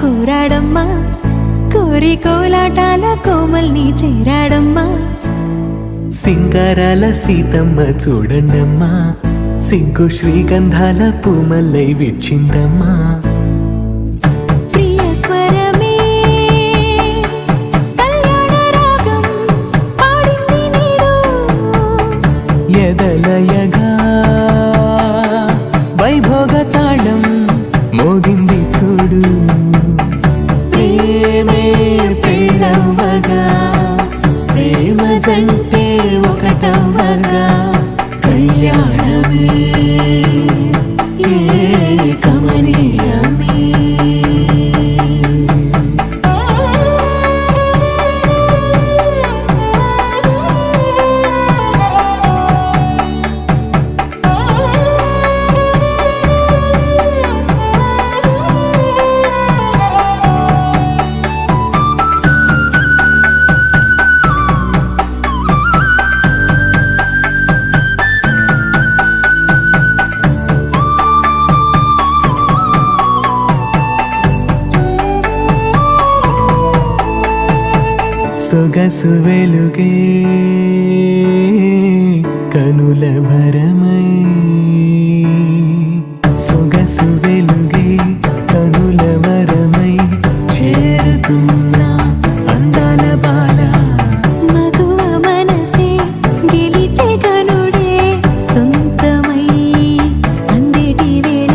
కూరాడమ్మా కోరి కోలాటాల కోమల్ని చేరాడమ్మా సింగారాల సీతమ్మ చూడండమ్మా సిగ్గు శ్రీగంధాల పూమల్లై విచ్చిందమ్మా ప్రియ స్వరమే కళ్యాణ రాగం పాడింది నీడు ఎదలయగా వైభోగ తాళం మోగింది చూడు ప్రేమే పెళ్ళవ్వగా ప్రేమ జంటే ఒకటవ్వగా కళ్యాణమే కమనీయమే సొగసు వెలుగే కనుల భరమై సొగసు వెలుగే కనుల వరమై చేరుతున్నా అందాల బాల మగువ మనసే గెలిచే కనుడే సొంతమై అందేటి వేళ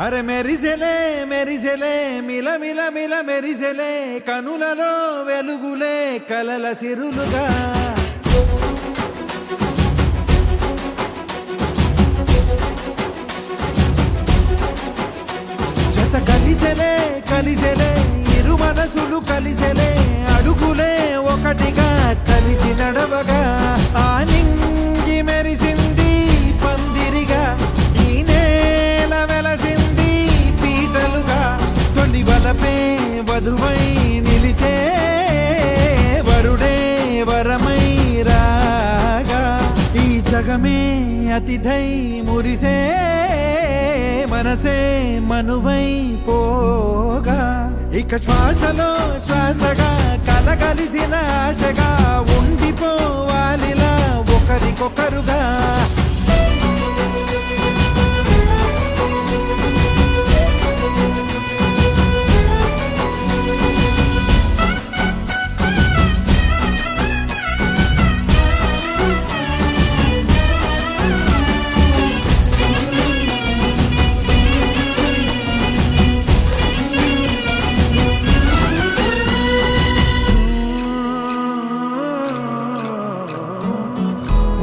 అరే మెరిసెలే మెరిసెలే మిల మిల మిల మెరిసెలే కనులలో వెలుగులే కలల సిరులుగా జత కలిసెలే కలిసెలే ఇరు మనసులు కలిసెలే అడుగులే ఒకటిగా కలిసి నడవగా ఆ నింగి మెరిసింది పందిరిగా ఈ నేల వెలసింది పీటలుగా తొలి వలపే వధువై నిలిచే వరుడే వరమై రాగా ఈ జగమే అతిథై మురిసే మనసే మనువై పోగా ఇక శ్వాసలో శ్వాసగా కలగలిసిన ఆశగా ఉండిపోవాలిలా ఒకరికొకరుగా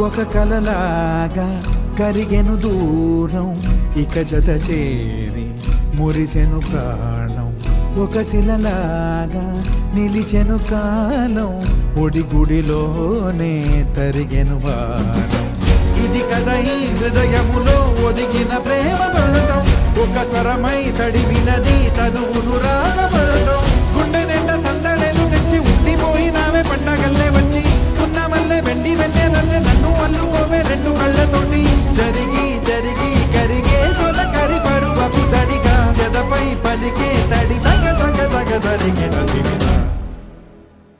ఒక కలలాగా కరిగెను దూరం ఇక జత చేరి మురిసెను ప్రాణం ఒక శిలలాగా నిలిచెను కాలం ఒడిగుడిలోనే తరిగెను వారం ఇది కదా ఈ హృదయములో ఒదిగిన ప్రేమ బంధం ఒక స్వరమై తడివినది తనువును